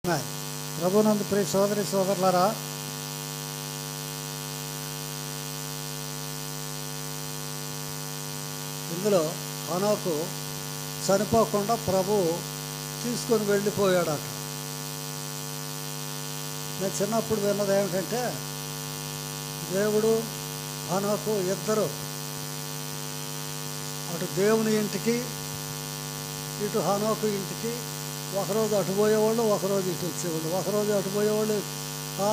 ప్రభునందు ప్రియ సోదరి సోదరులారా, ఇందులో హనోకు చనిపోకుండా ప్రభు తీసుకొని వెళ్ళిపోయాడట. నేను చిన్నప్పుడు విన్నది ఏమిటంటే, దేవుడు హనోకు ఇద్దరు అటు దేవుని ఇంటికి ఇటు హనోకు ఇంటికి ఒకరోజు అటు పోయేవాళ్ళు, ఒకరోజు ఇటు వచ్చేవాళ్ళు. ఒకరోజు అటు పోయేవాళ్ళు,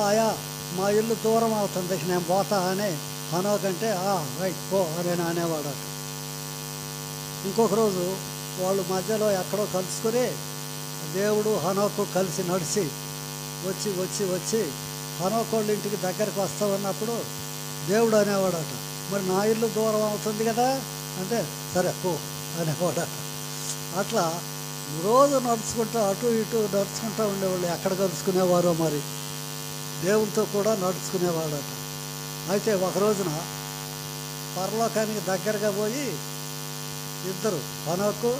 అయా మా ఇల్లు దూరం అవుతుంది, నేను పోతా అని హనోకంటే రైట్ పో అని అనేవాడట. ఇంకొక రోజు వాళ్ళు మధ్యలో ఎక్కడో కలుసుకొని దేవుడు హనోకు కలిసి నడిచి వచ్చి వచ్చి వచ్చి హనోకు వాళ్ళ ఇంటికి దగ్గరికి వస్తామన్నప్పుడు దేవుడు అనేవాడట, మరి నా ఇల్లు దూరం అవుతుంది కదా అంటే సరే పో అనేవాడట. అట్లా రోజు నడుచుకుంటూ అటు ఇటు నడుచుకుంటూ ఉండేవాళ్ళు. ఎక్కడ కలుసుకునేవారో మరి దేవునితో కూడా నడుచుకునేవాడట. అయితే ఒక రోజున పరలోకానికి దగ్గరగా పోయి ఇద్దరు హనోకు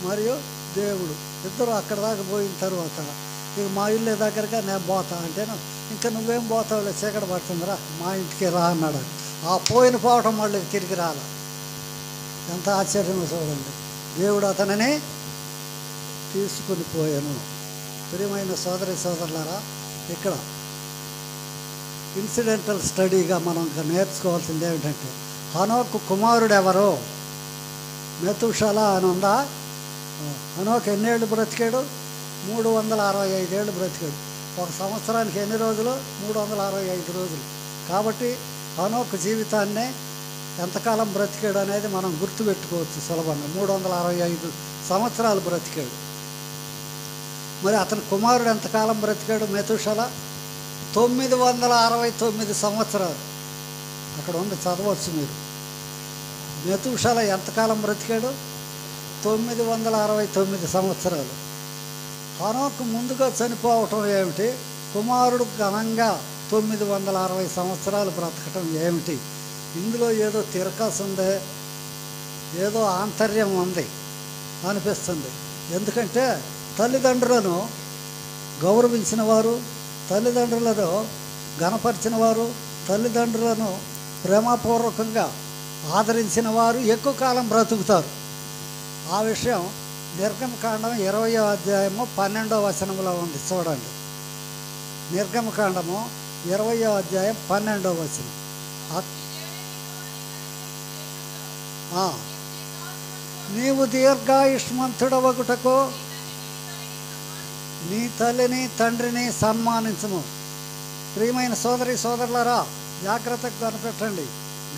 మరియు దేవుడు ఇద్దరు అక్కడ దాకా పోయిన తర్వాత, ఇక మా ఇల్లు దగ్గరగా నేను పోతా అంటేను, ఇంకా నువ్వేం పోతావులే చీకటి పడుతుందిరా మా ఇంటికి రా అన్నాడు. ఆ పోయిన పోవటం మళ్ళీ తిరిగి రాల. ఎంత ఆశ్చర్యమో చూడండి. దేవుడు అతనిని తీసుకుని పోయాను. ప్రియమైన సోదరి సోదరులారా, ఇక్కడ ఇన్సిడెంటల్ స్టడీగా మనం నేర్చుకోవాల్సింది ఏమిటంటే, హనోకు కుమారుడు ఎవరు? మెతుషల అని ఉందా? హనోకు ఎన్నేళ్ళు బ్రతికాడు? 365 ఏళ్ళు బ్రతికాడు. ఒక సంవత్సరానికి ఎన్ని రోజులు? 365 రోజులు. కాబట్టి హనోకు జీవితాన్నే ఎంతకాలం బ్రతికాడు అనేది మనం గుర్తుపెట్టుకోవచ్చు సులభంగా. 365 సంవత్సరాలు బ్రతికాడు. మరి అతని కుమారుడు ఎంతకాలం బ్రతికాడు? మెతుషల 969 సంవత్సరాలు. అక్కడ ఉంది, చదవచ్చు మీరు. మెతుషల ఎంతకాలం బ్రతికాడు? 969 సంవత్సరాలు. హనోకు ముందుగా చనిపోవటం ఏమిటి? కుమారుడు ఘనంగా 960 సంవత్సరాలు బ్రతకటం ఏమిటి? ఇందులో ఏదో తిరకాసు ఉంది, ఏదో ఆంతర్యం ఉంది అనిపిస్తుంది. ఎందుకంటే తల్లిదండ్రులను గౌరవించిన వారు, తల్లిదండ్రులను ఘనపరిచిన వారు, తల్లిదండ్రులను ప్రేమపూర్వకంగా ఆదరించిన వారు ఎక్కువ కాలం బ్రతుకుతారు. ఆ విషయం నిర్గమకాండం 20వ అధ్యాయము 12వ వచనంలో ఉంది, చూడండి. నిర్గమకాండము 20వ అధ్యాయం 12వ వచనం. నీవు దీర్ఘాయుష్మంతుడవగుటకు నీ తల్లిని తండ్రిని సన్మానించుము. ప్రియమైన సోదరి సోదరులారా, జాగ్రత్తగా కనిపెట్టండి,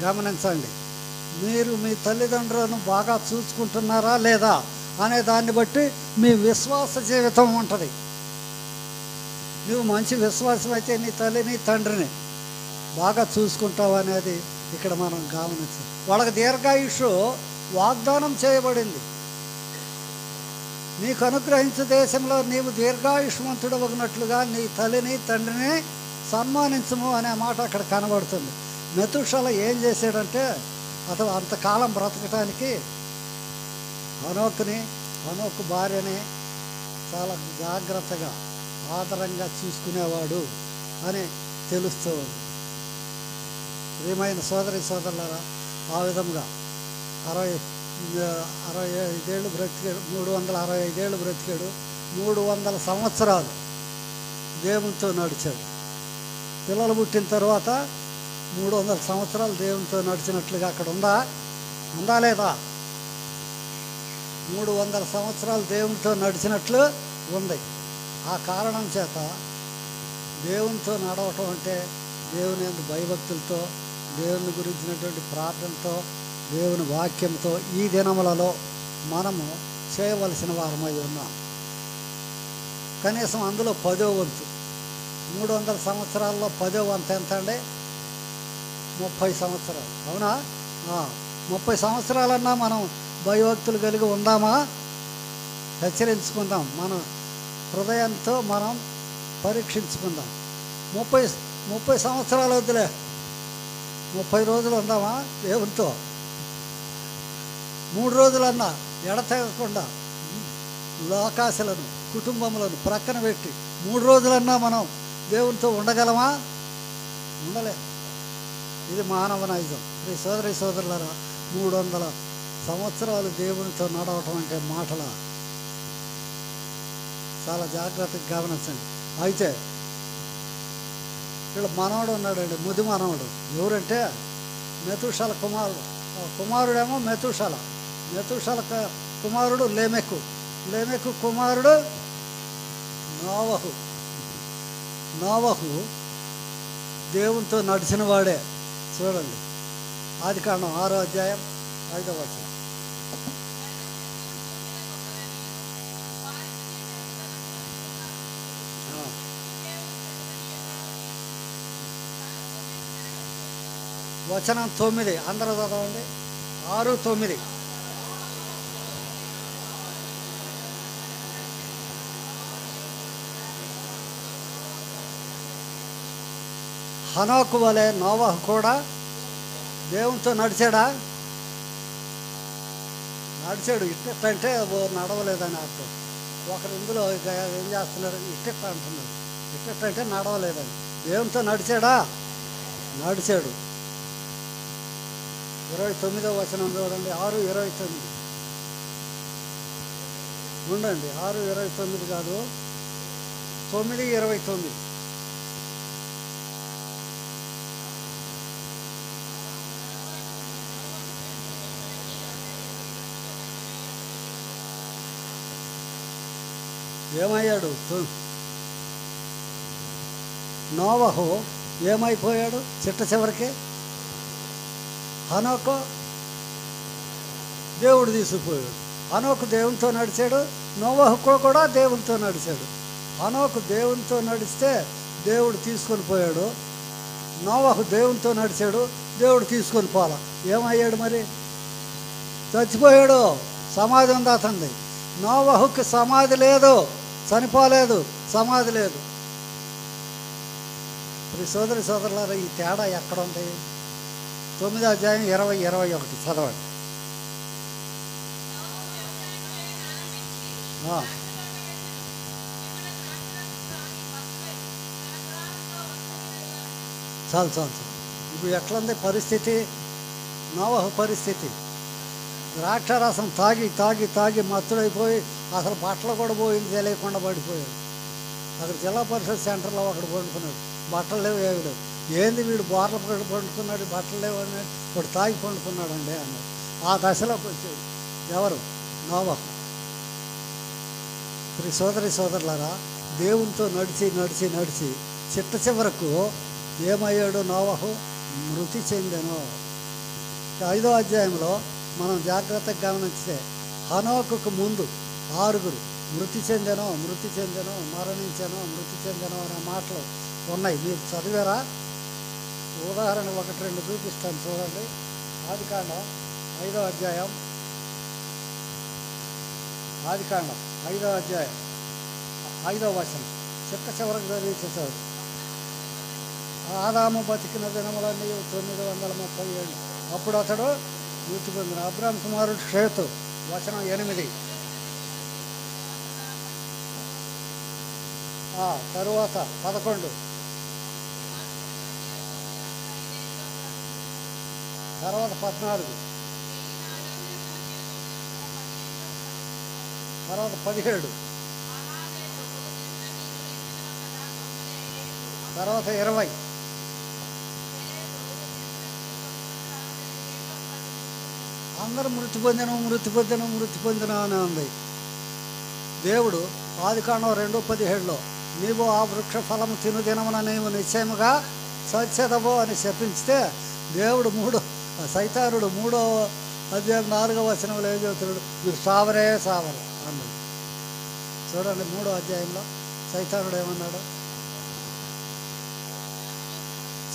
గమనించండి. మీరు మీ తల్లిదండ్రులను బాగా చూసుకుంటున్నారా లేదా అనే దాన్ని బట్టి మీ విశ్వాస జీవితం ఉంటుంది. నువ్వు మంచి విశ్వాసం అయితే నీ తల్లిని తండ్రిని బాగా చూసుకుంటావు అనేది ఇక్కడ మనం గమనించాలి. వాళ్ళకి దీర్ఘాయుషు వాగ్దానం చేయబడింది. నీకు అనుగ్రహించే దేశంలో నీవు దీర్ఘాయుష్మంతుడవగినట్లుగా నీ తల్లిని తండ్రిని సన్మానించము అనే మాట అక్కడ కనబడుతుంది. మెతుషల ఏం చేశాడంటే, అతను అంతకాలం బ్రతకటానికి హనోకు భార్యని చాలా జాగ్రత్తగా ఆదరంగా చూసుకునేవాడు అని తెలుస్తూ ఉంది. ప్రియమైన సోదరి సోదరులారా, ఆ విధంగా 65 ఏళ్ళు బ్రతికాడు. 365 ఏళ్ళు బ్రతికాడు. 300 సంవత్సరాలు దేవునితో నడిచాడు. పిల్లలు పుట్టిన తర్వాత 300 సంవత్సరాలు దేవునితో నడిచినట్లుగా అక్కడ ఉందా లేదా? 300 సంవత్సరాలు దేవునితో నడిచినట్లు ఉంది. ఆ కారణం చేత దేవునితో నడవటం అంటే దేవుని యందు భయభక్తులతో, దేవుని గురించినటువంటి ప్రార్థనతో, దేవుని వాక్యంతో ఈ దినములలో మనము చేయవలసిన వారమై ఉన్నాం. కనీసం అందులో 10వ వంతు. 300 సంవత్సరాల్లో 10వ వంతు ఎంత అండి? 30 సంవత్సరాలు. అవునా? 30 సంవత్సరాలన్నా మనం భయభక్తులు కలిగి ఉందామా? హెచ్చరించుకుందాం. మన హృదయంతో మనం పరీక్షించుకుందాం. 30 సంవత్సరాలు వద్దులే, 30 రోజులు ఉందామా దేవునితో? 3 రోజులన్నా ఎడతెగకుండా లోకాశలను కుటుంబములను ప్రక్కన పెట్టి 3 రోజులన్నా మనం దేవునితో ఉండగలమా? ఉండలే. ఇది మానవ నైజం. సోదరి సోదరులారా, 300 సంవత్సరాలు దేవునితో నడవటం అంటే మాటల. చాలా జాగ్రత్తగా గమనించండి. అయితే వీళ్ళ మనవడు ఉన్నాడండి, ముది మనవడు. ఎవరంటే మెతుషల కుమారుడు. కుమారుడేమో మెతుషల కుమారుడు లేమెకు కుమారుడు నోవహు దేవునితో నడిచిన వాడే. చూడండి, ఆదికాండం 6వ అధ్యాయం 5వ వచనం. వచనం 9 అందరూ చదవండి. 6:9. హనోకు వలె నోవహు కూడా దేవునితో నడిచాడా? నడిచాడు. ఇట్టంటే నడవలేదని అర్థం. ఒకరు ఇందులో ఏం చేస్తున్నారు, ఇట్ట అంటున్నారు. ఇట్టంటే నడవలేదని. దేవునితో నడిచాడా? నడిచాడు. 29వ వచనం చూడండి. 6:29 ఉండండి. 6:29 కాదు, 9:29. ఏమయ్యాడు? నోవహు ఏమైపోయాడు చిట్ట చివరికి? హనోకు దేవుడు తీసుకుపోయాడు. హనోకు దేవునితో నడిచాడు, నోవహు కూడా దేవునితో నడిచాడు. హనోకు దేవునితో నడిస్తే దేవుడు తీసుకొని పోయాడు. నోవహు దేవునితో నడిచాడు, దేవుడు తీసుకొని పోలా. ఏమయ్యాడు మరి? చచ్చిపోయాడు. సమాధి ఉంది అతనిది. నోవహుకి సమాధి లేదు, చనిపోలేదు, సమాధి లేదు. సోదరి సోదరులారా, ఈ తేడా ఎక్కడ ఉంది? 9వ అధ్యాయం 20-21 చదవండి. చాలు. ఇప్పుడు ఎట్లుంది పరిస్థితి? నోవహు పరిస్థితి, ద్రాక్షారసం తాగి మత్తుడైపోయి అసలు బట్టలు కూడా పోయింది తెలియకుండా పడిపోయాడు. అక్కడ జిల్లా పరిషత్ సెంటర్లో ఒకడు పండుకున్నాడు. బట్టలు లేవు, ఏమి లేవు. ఏంది వీడు బోర్ల పండుకున్నాడు, బట్టలు లేవు అని వాడు తాగి పండుకున్నాడండి అన్నాడు. ఆ దశలోకి వచ్చాడు ఎవరు? నోవహు. సోదరి సోదరులారా, దేవునితో నడిచి చిట్ట చివరకు ఏమయ్యాడు? నోవహు మృతి చెందెను. 5వ అధ్యాయంలో మనం జాగ్రత్తగా గమనిస్తే హనోకుకు ముందు 6 మృతి చెందెను, మరణించాను, మృతి చెందెను అనే మాటలు ఉన్నాయి. మీరు చదివారా? ఉదాహరణ 1-2 చూపిస్తాను చూడండి. ఆదికాండం 5వ అధ్యాయం 5వ వచనం చిట్ట చివరికి చదివించేశాడు. ఆదాము బతికిన దినములన్నీ 937. అప్పుడు అతడు మృతి పొందిన. అబ్రాహాము కుమారుడు షేతు. వచనం 8. తరువాత 11. తర్వాత 14. తర్వాత 17. తర్వాత 20. అందరూ మృతి పొందిన అని ఉంది. దేవుడు ఆదికాండం 2:17లో నీవు ఆ వృక్ష ఫలము తిను దినమున నీవు నిశ్చయముగా సత్యదవు అని శపించితే, దేవుడు సైతానుడు 3వ అధ్యాయం 4వ వచనంలో ఏం చెబుతున్నాడు? మీరు సావరే అన్నాడు. చూడండి, 3వ అధ్యాయంలో సైతానుడు ఏమన్నాడు?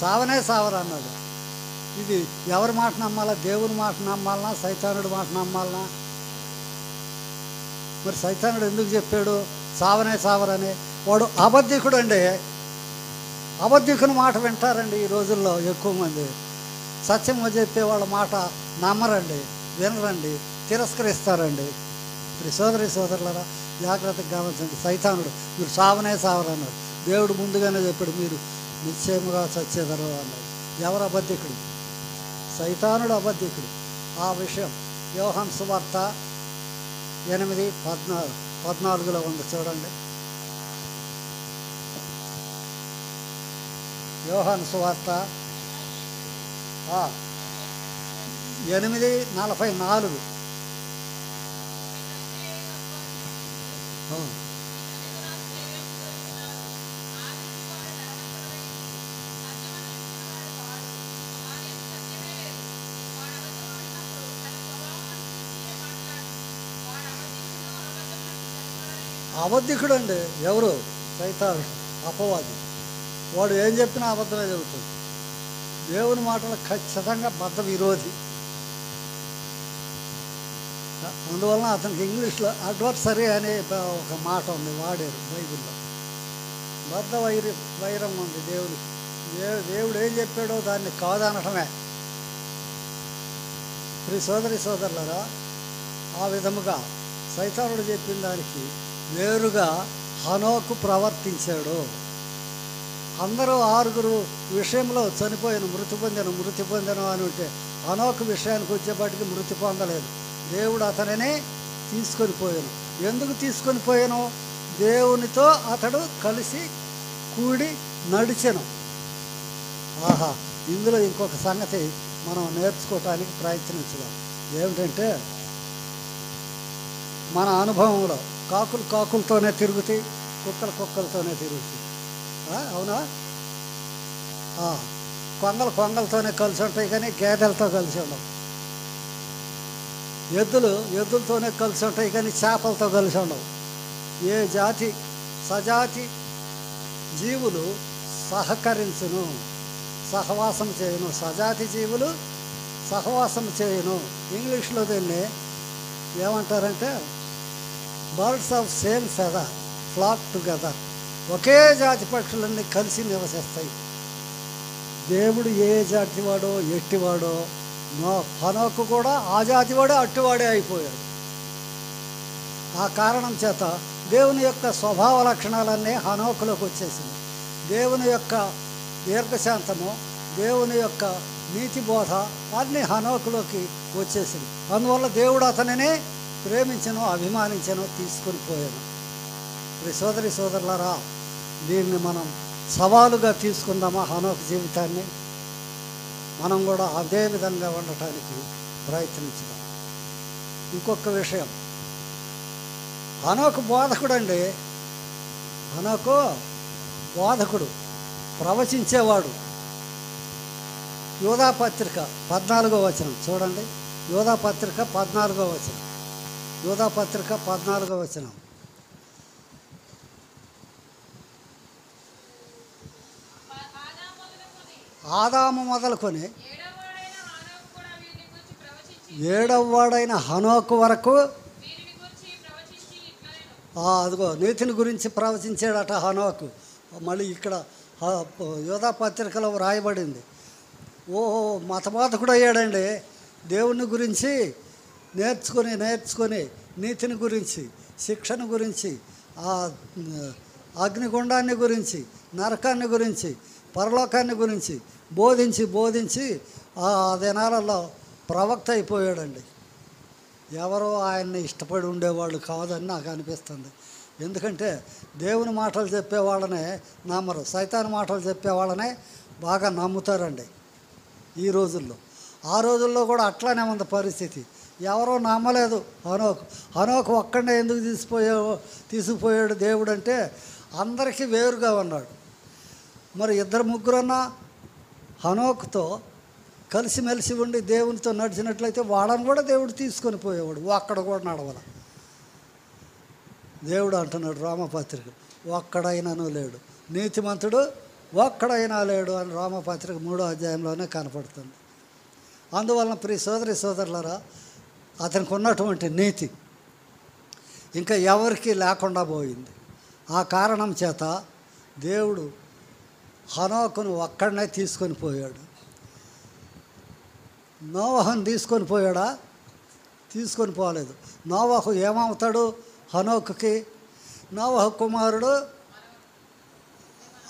సావనే అన్నాడు. ఇది ఎవరి మాట నమ్మాలా? దేవుని మాట నమ్మాలనా, సైతానుడి మాట నమ్మాలనా? మరి సైతానుడు ఎందుకు చెప్పాడు సావరని? వాడు అబద్ధికుడు అండి. అబద్ధికుని మాట వింటారండి ఈ రోజుల్లో ఎక్కువ మంది. సత్యము చెప్పే వాళ్ళ మాట నమ్మరండి, వినరండి, తిరస్కరిస్తారండి. సోదరులారా, జాగ్రత్తగా గమనించండి. సైతానుడు మీరు సావనే సావరన్నాడు. దేవుడు ముందుగానే చెప్పాడు మీరు నిశ్చయముగా చచ్చేదరు అన్నాడు. ఎవరు అబద్ధికుడు? సైతానుడు అబద్ధికుడు. ఆ విషయం యోహాను సువార్త 8:14 ఉంది చూడండి. యోహాను సువార్త 8:44. అబద్ధికుడు అండి ఎవరు? సైతానుడు, అపవాది. వాడు ఏం చెప్పినా అబద్ధమే చెబుతుంది. దేవుని మాటలు ఖచ్చితంగా బద్ధ విరోధి. అందువలన అతనికి ఇంగ్లీష్లో అడ్వర్సరీ అనే ఒక మాట ఉంది, వాడారు బైబిల్లో. బద్ధ వైరం ఉంది దేవునికి. దేవుడు ఏం చెప్పాడో దాన్ని కాదనటమే. సోదరి సోదరులరా, ఆ విధముగా సైతానుడు చెప్పిన దానికి వేరుగా హనోకు ప్రవర్తించాడు. అందరూ 6 విషయంలో చనిపోయాను, మృతి పొందాను అని ఉంటే హనోకు విషయానికి వచ్చేపాటికి మృతి పొందలేదు. దేవుడు అతనిని తీసుకొని పోయాను. ఎందుకు తీసుకొని పోయాను? దేవునితో అతడు కలిసి కూడి నడిచెను. ఆహా, ఇందులో ఇంకొక సంగతి మనం నేర్చుకోవటానికి ప్రయత్నించుదాం. ఏమిటంటే, మన అనుభవంలో కాకులతోనే తిరుగుతాయి, కుక్కలతోనే తిరుగుతాయి. అవునా? కొంగలతోనే కలిసి ఉంటాయి, కానీ గేదెలతో కలిసి ఉండవు. ఎద్దులతోనే కలిసి ఉంటాయి, కానీ చేపలతో కలిసి ఉండవు. ఏ జాతి సజాతి జీవులు సహకరించును, సహవాసం చేయను. సజాతి జీవులు సహవాసం చేయను. ఇంగ్లీష్లో దీన్ని ఏమంటారంటే birds of same feather flock together. ఒకే జాతి పక్షులన్నీ కలిసి నివసిస్తాయి. దేవుడు ఏ జాతి వాడో ఎట్టివాడో, హనోకు కూడా ఆ జాతి వాడే అట్టివాడే అయిపోయాడు. ఆ కారణం చేత దేవుని యొక్క స్వభావ లక్షణాలన్నీ హనోకులోకి వచ్చేసింది. దేవుని యొక్క దీర్ఘశాంతము, దేవుని యొక్క నీతి బోధ అన్నీ హనోకులోకి వచ్చేసింది. అందువల్ల దేవుడు అతనిని ప్రేమించను, అభిమానించను, తీసుకొని పోయాను. సోదరి సోదరులారా, దీన్ని మనం సవాలుగా తీసుకుందామా? హనోకు జీవితాన్ని మనం కూడా అదే విధంగా ఉండటానికి ప్రయత్నించుదాం. ఇంకొక విషయం, హనోకు బోధకుడు అండి. హనోకు బోధకుడు, ప్రవచించేవాడు. యోధా పత్రిక 14వ వచనం చూడండి. యోధా పత్రిక 14వ వచనం. యోధా పత్రిక 14వ వచనం. ఆదాము మొదలుకొని 7వ వాడైన హనోకు వరకు అదిగో నీతిని గురించి ప్రవచించాడట హనోకు. మళ్ళీ ఇక్కడ యోధా పత్రికలో రాయబడింది. ఓహో, మతబోధకుడు అయ్యాడండి. దేవుని గురించి నేర్చుకొని నీతిని గురించి, శిక్షణ గురించి, అగ్నిగుండాన్ని గురించి, నరకాన్ని గురించి, పరలోకాన్ని గురించి బోధించి ఆ దినాలలో ప్రవక్త అయిపోయాడండి. ఎవరో ఆయన్ని ఇష్టపడి ఉండేవాళ్ళు కాదని నాకు అనిపిస్తుంది. ఎందుకంటే దేవుని మాటలు చెప్పేవాళ్ళనే నమ్మరు, సైతాన్ మాటలు చెప్పేవాళ్ళనే బాగా నమ్ముతారండి ఈ రోజుల్లో. ఆ రోజుల్లో కూడా అట్లానే ఉంది పరిస్థితి. ఎవరో నమ్మలేదు హనోకు ఒక్కడే ఎందుకు తీసుకుపోయాడు దేవుడు అంటే, అందరికీ వేరుగా ఉన్నాడు. మరి 2-3 హనోకుతో కలిసిమెలిసి ఉండి దేవునితో నడిచినట్లయితే వాళ్ళని కూడా దేవుడు తీసుకొని పోయేవాడు. ఒక్కడ కూడా నడవల. దేవుడు అంటున్నాడు రోమపత్రిక, ఒక్కడైనాను లేడు, నీతిమంతుడు ఒక్కడైనా లేడు అని రోమపత్రిక 3వ అధ్యాయంలోనే కనపడుతుంది. అందువలన ప్రియ సోదరి సోదరులారా, అతనికి ఉన్నటువంటి నీతి ఇంకా ఎవరికి లేకుండా పోయింది. ఆ కారణం చేత దేవుడు హనోకును ఒక్కడనే తీసుకొని పోయాడు. నోవహును తీసుకొని పోయాడా? తీసుకొని పోలేదు. నోవహు ఏమవుతాడు? హనోకుకి నోవహు కుమారుడు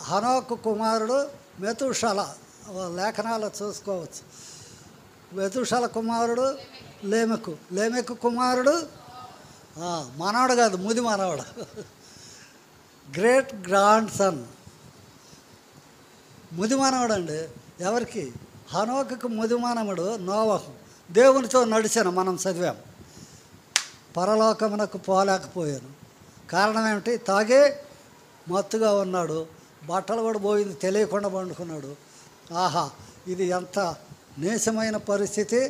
హనోకు కుమారుడు మెతూషల. లేఖనాలు చూసుకోవచ్చు. మెతూషల కుమారుడు లేమెకు. లేమెకు కుమారుడు మనవడు కాదు, ముది మనవడు, గ్రేట్ గ్రాండ్ సన్, ముది మనవడు అండి. ఎవరికి? హనోకుకు ముది మనవడు నోవహు. దేవునితో నడిచాను, మనం చదివాం. పరలోకమునకు పోలేకపోయాను. కారణం ఏమిటి? తాగే మత్తుగా ఉన్నాడు, బట్టలు కూడా పోయింది, తెలియకుండా పండుకున్నాడు. ఆహా, ఇది ఎంత నీచమైన పరిస్థితి!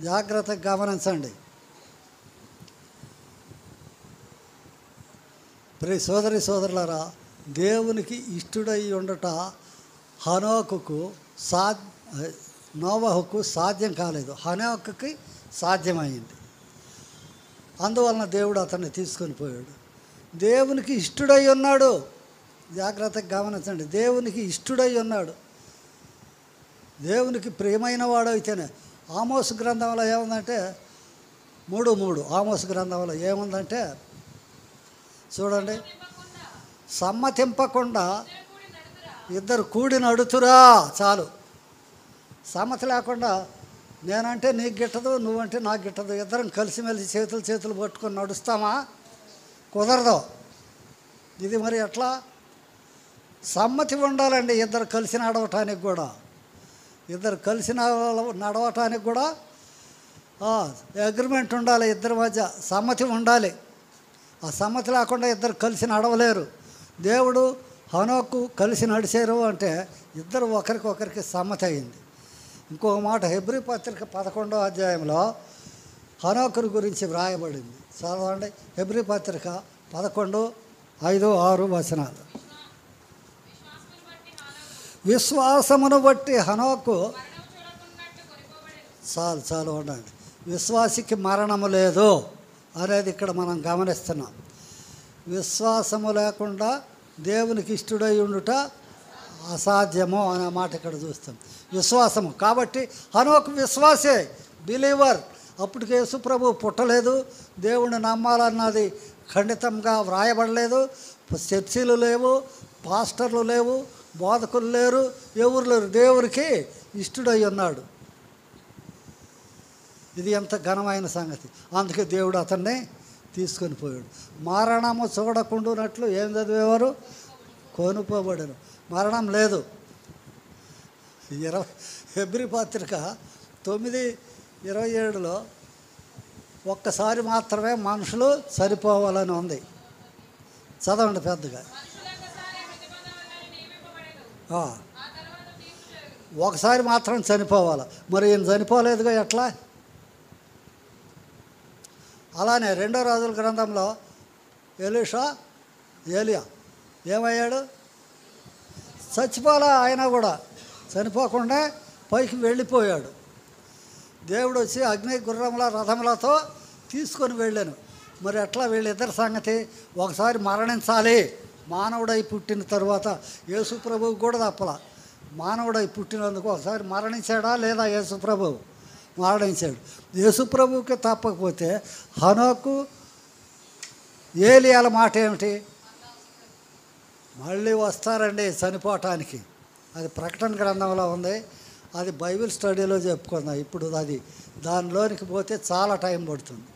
జాగ్రత్తగా గమనించండి. ప్రియ సోదరి సోదరులారా, దేవునికి ఇష్టడై ఉండట హనోకుకు నోవహుకు సాధ్యం కాలేదు, హనోకుకి సాధ్యమైంది. అందువలన దేవుడు అతన్ని తీసుకొని పోయాడు. దేవునికి ఇష్టడై ఉన్నాడు. జాగ్రత్తగా గమనించండి. దేవునికి ఇష్టడై ఉన్నాడు, దేవునికి ప్రియమైన వాడు అయితేనే. ఆమోసు గ్రంథంలో ఏముందంటే 3:3 ఆమోసు గ్రంథంలో ఏముందంటే చూడండి, సమ్మతింపకుండా ఇద్దరు కూడి నడుతురా. చాలు. సమ్మతి లేకుండా నేనంటే నీకు గిట్టదు, నువ్వంటే నాకు గిట్టదు, ఇద్దరం కలిసిమెలిసి చేతులు పట్టుకొని నడుస్తామా? కుదరదు. ఇది మరి ఎట్లా? సమ్మతి ఉండాలండి ఇద్దరు కలిసి నడవటానికి కూడా. ఇద్దరు కలిసి నడవటానికి కూడా అగ్రిమెంట్ ఉండాలి, ఇద్దరి మధ్య సమ్మతి ఉండాలి. ఆ సమ్మతి లేకుండా ఇద్దరు కలిసి నడవలేరు. దేవుడు హనోకు కలిసి నడిచారు అంటే ఇద్దరు ఒకరికొకరికి సమ్మతి అయింది. ఇంకొక మాట హెబ్రీ పత్రిక 11వ అధ్యాయంలో హనోకుని గురించి వ్రాయబడింది. చదవండి. హెబ్రీ పత్రిక 11:5-6 వచనాలు. విశ్వాసమును బట్టి హనోకు చాలు ఉండండి. విశ్వాసికి మరణము లేదు అనేది ఇక్కడ మనం గమనిస్తున్నాం. విశ్వాసము లేకుండా దేవునికి ఇష్టడై ఉండుట అసాధ్యము అనే మాట ఇక్కడ చూస్తాం. విశ్వాసము కాబట్టి హనోకు విశ్వాసే, బిలీవర్. అప్పటికి యేసు ప్రభు పుట్టలేదు, దేవుణ్ణి నమ్మాలన్నది ఖండితంగా వ్రాయబడలేదు. చర్చిలు లేవు, పాస్టర్లు లేవు, బోధకులు లేరు, ఎవరు లేరు. దేవునికి ఇష్టడై ఉన్నాడు. ఇది ఎంత ఘనమైన సంగతి! అందుకే దేవుడు అతన్ని తీసుకొని పోయాడు. మరణము చూడకుండానట్లు ఏం చదివేవారు? కొనుకోబడను. మరణం లేదు. హెబ్రీ పత్రిక 9:27లో ఒక్కసారి మాత్రమే మనుషులు సరిపోవాలని ఉంది. చదవండి పెద్దగా. ఒకసారి మాత్రం చనిపోవాలి. మరి ఈయన చనిపోలేదుగా, ఎట్లా? అలానే 2వ రాజుల గ్రంథంలో ఏలియా ఏమయ్యాడు? చచ్చిపోలే. ఆయన కూడా చనిపోకుండా పైకి వెళ్ళిపోయాడు. దేవుడు వచ్చి అగ్ని గుర్రముల రథములతో తీసుకొని వెళ్ళాను. మరి ఎట్లా వీళ్ళిద్దరి సంగతి? ఒకసారి మరణించాలి. మానవుడై పుట్టిన తర్వాత యేసు ప్రభువు కూడా తప్పల. మానవుడై పుట్టినందుకు ఒకసారి మరణించాడా లేదా? యేసు ప్రభువు మరణించాడు. యేసు ప్రభువుకి తప్పకపోతే హనోకు ఏలియాల మాట ఏమిటి? మళ్ళీ వస్తారండి చనిపోవటానికి. అది ప్రకటన గ్రంథంలో ఉంది. అది బైబిల్ స్టడీలో చెప్పుకుందాం. ఇప్పుడు అది దానిలోనికి పోతే చాలా టైం పడుతుంది.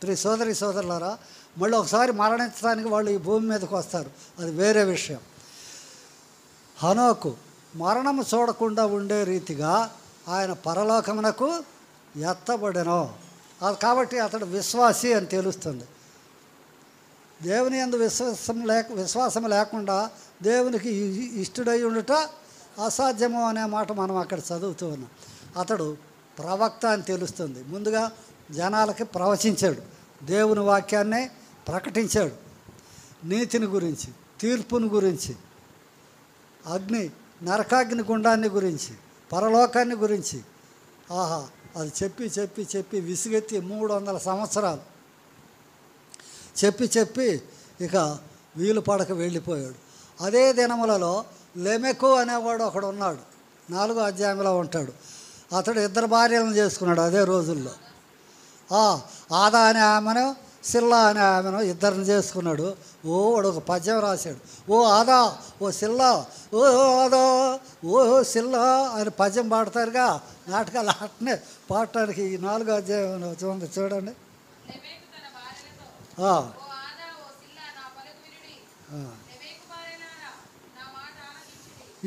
ప్రియ సోదరి సోదరులారా, మళ్ళీ ఒకసారి మరణించడానికి వాళ్ళు ఈ భూమి మీదకి వస్తారు, అది వేరే విషయం. హనోకు మరణము చూడకుండా ఉండే రీతిగా ఆయన పరలోకమునకు ఎత్తబడెను. అది కాబట్టి అతడు విశ్వాసి అని తెలుస్తుంది. దేవుని యందు విశ్వాసం లేకుండా దేవునికి ఇష్టడై ఉండుట అసాధ్యము అనే మాట మనం అక్కడ చదువుతూ ఉన్నాం. అతడు ప్రవక్త అని తెలుస్తుంది. ముందుగా జనాలకి ప్రవచించాడు, దేవుని వాక్యాన్నే ప్రకటించాడు. నీతిని గురించి, తీర్పుని గురించి, నరకాగ్ని గుండాన్ని గురించి, పరలోకాన్ని గురించి. ఆహా, అది చెప్పి చెప్పి చెప్పి విసిగెత్తి 300 సంవత్సరాలు చెప్పి ఇక వీలు పడక వెళ్ళిపోయాడు. అదే దినములలో లెమెకు అనేవాడు ఒకడు ఉన్నాడు, 4వ అధ్యాయంలో ఉంటాడు. అతడు 2 భార్యలను చేసుకున్నాడు అదే రోజుల్లో. ఆదా అనే ఆమెను, సిల్లా అనే ఆమెను ఇద్దరిని చేసుకున్నాడు. వాడు ఒక పద్యం రాశాడు. ఓ ఆదా, ఓ సిల్లా, ఓ ఆదా, ఓ సిల్లా అని పద్యం పాడతారుగా నాటకాలు. అట్నే పాడటానికి ఈ 4వ అధ్యాయం ఉంది చూడండి.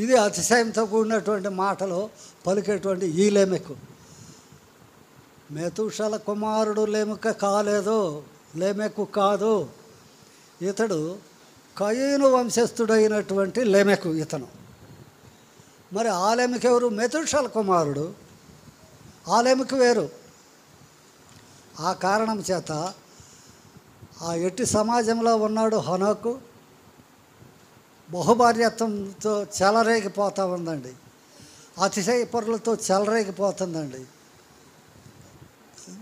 ఇది అతిశయంతో కూడినటువంటి మాటలు పలికేటువంటి ఈ లెమెకు. మెతూషల కుమారుడు లెమెకు కాలేదు, లెమెకు కాదు. ఇతడు కయీను వంశస్థుడైనటువంటి లెమెకు ఇతను. మరి ఆ లెమెకు ఎవరు? మెతూషల కుమారుడు. ఆ లెమెకు వేరు. ఆ కారణం చేత ఆ ఎట్టి సమాజంలో ఉన్నాడు హనోకు. బహుభార్యత్వంతో చెలరేగిపోతూ ఉందండి. అతిశయ పరులతో చెలరేగిపోతుందండి.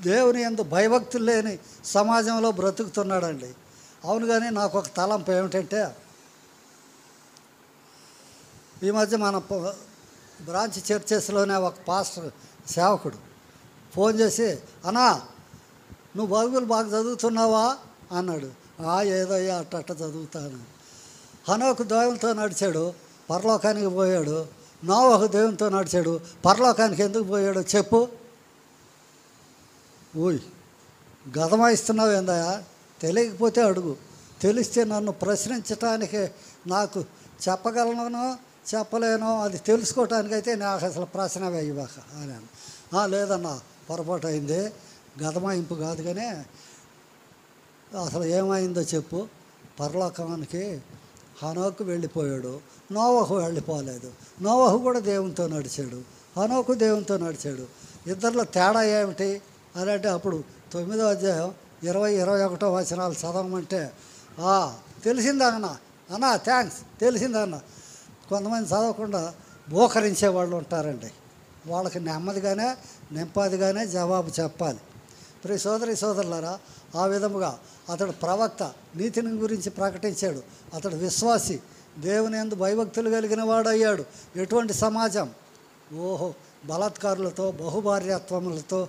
దేవుని యందు భయభక్తులు లేని సమాజంలో బ్రతుకుతున్నాడండి. అవును, కానీ నాకు ఒక తలంపు ఏమిటంటే, ఈ మధ్య మన బ్రాంచ్ చర్చెస్లోనే ఒక పాస్టర్ సేవకుడు ఫోన్ చేసి, అన్నా నువ్వు బైబిల్ బాగా చదువుతున్నావా అన్నాడు. ఏదో అట్ట చదువుతాను. హనోకు దేవునితో నడిచాడు, పరలోకానికి పోయాడు. నోవహు దేవునితో నడిచాడు, పరలోకానికి ఎందుకు పోయాడో చెప్పు. గదమాయిస్తున్నావు ఏందయ్యా? తెలియకపోతే అడుగు, తెలిస్తే నన్ను ప్రశ్నించటానికి నాకు చెప్పగలను చెప్పలేను, అది తెలుసుకోవటానికైతే నాకు అసలు ప్రశ్న వేయబాక అని. లేదన్నా పొరపాటు అయింది, గదమాయింపు కాదు, కానీ అసలు ఏమైందో చెప్పు. పరలోకానికి హనోకు వెళ్ళిపోయాడు, నోవహు వెళ్ళిపోలేదు. నోవహు కూడా దేవునితో నడిచాడు, హనోకు దేవునితో నడిచాడు. ఇద్దరిలో తేడా ఏమిటి అని అంటే, అప్పుడు 9వ అధ్యాయం 20-21 వచనాలు చదవమంటే తెలిసిందన్న థ్యాంక్స్ తెలిసిందన్న. కొంతమంది చదవకుండా బోకరించే వాళ్ళు ఉంటారండి. వాళ్ళకి నెమ్మదిగానే నెంపాదిగానే జవాబు చెప్పాలి. ప్రియ సోదరి సోదరులారా, ఆ విధముగా అతడు ప్రవక్త, నీతిని గురించి ప్రకటించాడు. అతడు విశ్వాసి, దేవుని యందు భయభక్తులు కలిగిన వాడు అయ్యాడు. ఎటువంటి సమాజం? బలాత్కారులతో, బహుభార్యత్వములతో,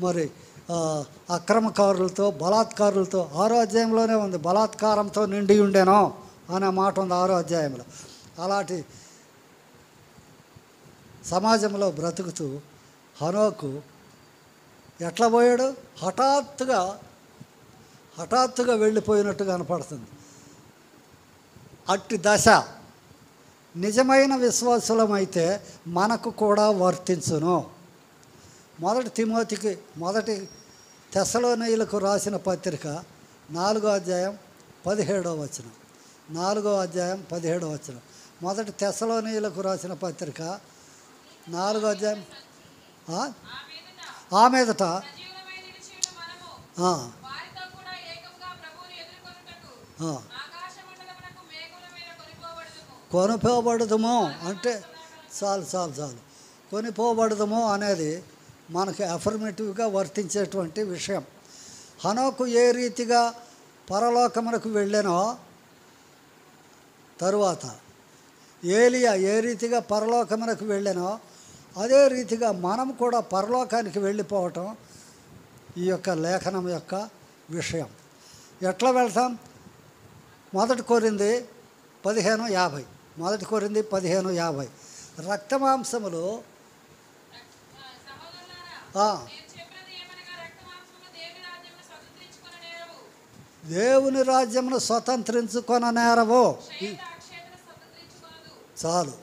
మరి అక్రమకారులతో, బలాత్కారులతో. 6వ అధ్యాయంలోనే ఉంది, బలాత్కారంతో నిండి ఉండేనో అనే మాట ఉంది 6వ అధ్యాయంలో. అలాంటి సమాజంలో బ్రతుకుతూ హనోకు ఎట్లా పోయాడు? హఠాత్తుగా వెళ్ళిపోయినట్టు కనపడుతుంది. అట్టి దశ నిజమైన విశ్వాసులమైతే మనకు కూడా వర్తించును. మొదటి తెస్సలోనీయులకు రాసిన పత్రిక 4వ అధ్యాయం 17వ వచనం. 4వ అధ్యాయం 17వ వచనం. మొదటి తెస్సలోనీయులకు రాసిన పత్రిక 4వ అధ్యాయం. ఆ మీదట కొనిపోబడదుము అంటే చాలు. కొనిపోబడదుము అనేది మనకు అఫర్మేటివ్గా వర్తించేటువంటి విషయం. హనోకు ఏ రీతిగా పరలోకమునకు వెళ్ళానో, తరువాత ఏలియా ఏ రీతిగా పరలోకమునకు వెళ్ళానో, అదే రీతిగా మనం కూడా పరలోకానికి వెళ్ళిపోవటం ఈ యొక్క లేఖనం యొక్క విషయం. ఎట్లా వెళ్తాం? 1 కొరింథీ 15:50. 1 కొరింథీ 15:50. రక్తమాంసములు దేవుని రాజ్యమును స్వతంత్రించుకొననేరవు. చాలు.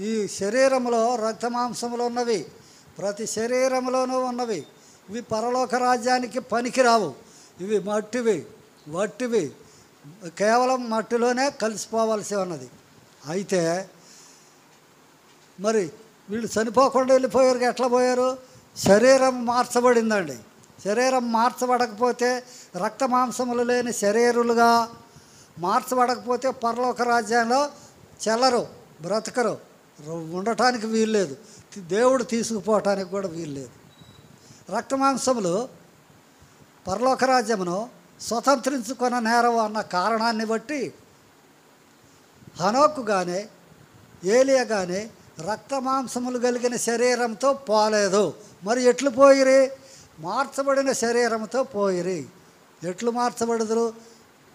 ఈ శరీరంలో రక్తమాంసములు ఉన్నవి, ప్రతి శరీరంలోనూ ఉన్నవి. ఇవి పరలోక రాజ్యానికి పనికిరావు. ఇవి వట్టివి, కేవలం మట్టిలోనే కలిసిపోవలసి ఉన్నది. అయితే మరి వీళ్ళు చనిపోకుండా వెళ్ళిపోయారు. ఎట్లా పోయారు? శరీరం మార్చబడిందండి. శరీరం మార్చబడకపోతే, రక్త మాంసములు లేని శరీరులుగా మార్చబడకపోతే పరలోక రాజ్యంలో చెల్లరు, బ్రతకరు, ఉండటానికి వీల్లేదు. దేవుడు తీసుకుపోవటానికి కూడా వీల్లేదు. రక్తమాంసములు పరలోక రాజ్యమును స్వతంత్రించుకొన నేరవు అన్న కారణాన్ని బట్టి హనోకు కానీ ఏలియా కానీ రక్తమాంసములు కలిగిన శరీరంతో పోలేదు. మరి ఎట్లు పోయిరి? మార్చబడిన శరీరంతో పోయిరి. ఎట్లు మార్చబడదురు?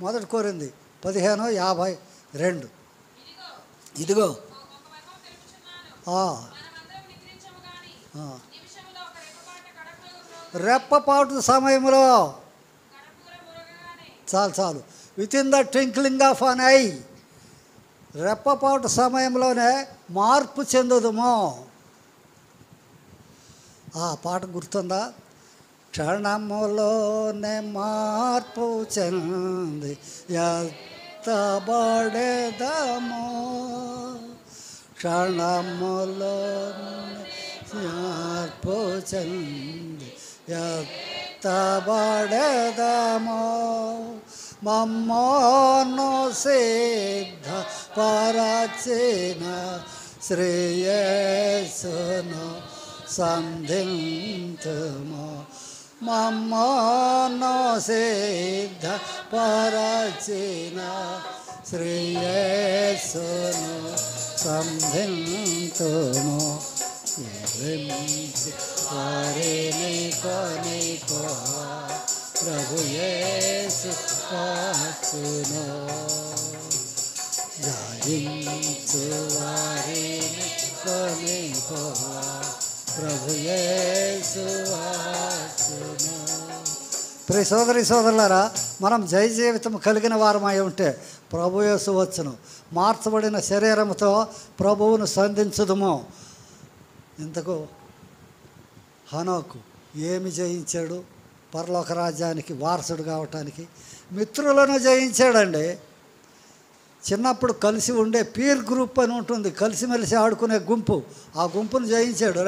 మొదటి కొరింథీ 15:52. ఇదిగో రెప్పపాటు సమయంలో, చాలు with in the twinkling of an eye, రెప్పపాటు సమయంలోనే మార్పు చెందుదుము. ఆ పాట గుర్తుందా? క్షణములోనే మార్పు చెంది ఎత్తబడెదము, క్షణములోనే మార్పు చెంది ఎత్తబడెదము, మమ్మను సిద్ధ పరచిన శ్రేయస్సును సంధింతుము, మమ్మను సిద్ధ పరచిన శ్రేయస్సును సంధింతుము, వారిని కొనిపోవా ప్రభు యేసు కాచును, జయించు వారిని కొనిపోవా ప్రభు యేసు కాచును. ప్రియ సోదరి సోదరులారా, మనం జయ జీవితం కలిగిన వారమై ఉంటే ప్రభు యేసు వచ్చును. మార్చబడిన శరీరముతో ప్రభువును సంధించుదుము. ఇంతకు హనోకు ఏమి జయించాడు? పరలోక రాజ్యానికి వారసుడు కావటానికి మిత్రులను జయించాడండి. చిన్నప్పుడు కలిసి ఉండే పీర్ గ్రూప్ అని ఉంటుంది, కలిసిమెలిసి ఆడుకునే గుంపు. ఆ గుంపును జయించాడు.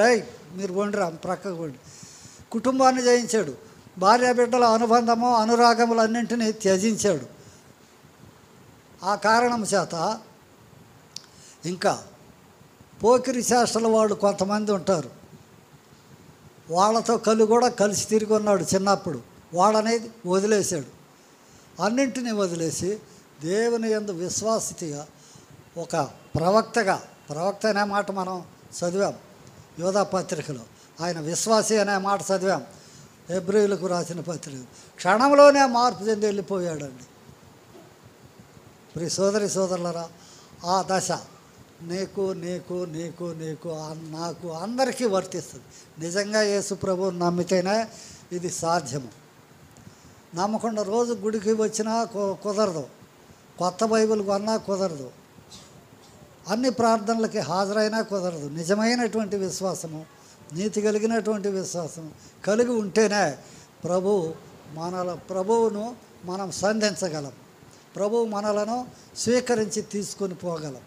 మీరు వండిరా ప్రక్కకు వండి. కుటుంబాన్ని జయించాడు. భార్య బిడ్డల అనుబంధము అనురాగములన్నింటినీ త్యజించాడు. ఆ కారణం చేత ఇంకా పోకిరి చేష్టల వాళ్ళు కొంతమంది ఉంటారు, వాళ్ళతో కూడా కలిసి తిరిగి ఉన్నాడు చిన్నప్పుడు. వాళ్ళనేది వదిలేశాడు. అన్నింటినీ వదిలేసి దేవుని యందు విశ్వాసిగా ఒక ప్రవక్త అనే మాట మనం చదివాం యోధా పత్రికలో. ఆయన విశ్వాసి అనే మాట చదివాం హెబ్రీయులకు రాసిన పత్రిక. క్షణంలోనే మార్పు చెంది వెళ్ళిపోయాడండి. ప్రియ సోదరి సోదరులరా, ఆ దశ నీకు నీకు నీకు నీకు నాకు అందరికీ వర్తిస్తుంది. నిజంగా యేసు ప్రభువుని నమ్మితేనే ఇది సాధ్యము. నమ్మకుండా రోజు గుడికి వచ్చినా కుదరదు, కొత్త బైబిల్ కొన్నా కుదరదు, అన్ని ప్రార్థనలకి హాజరైనా కుదరదు. నిజమైనటువంటి విశ్వాసము, నీతి కలిగినటువంటి విశ్వాసము కలిగి ఉంటేనే ప్రభువును మనం సంధించగలం, ప్రభువు మనలను స్వీకరించి తీసుకొని పోగలం.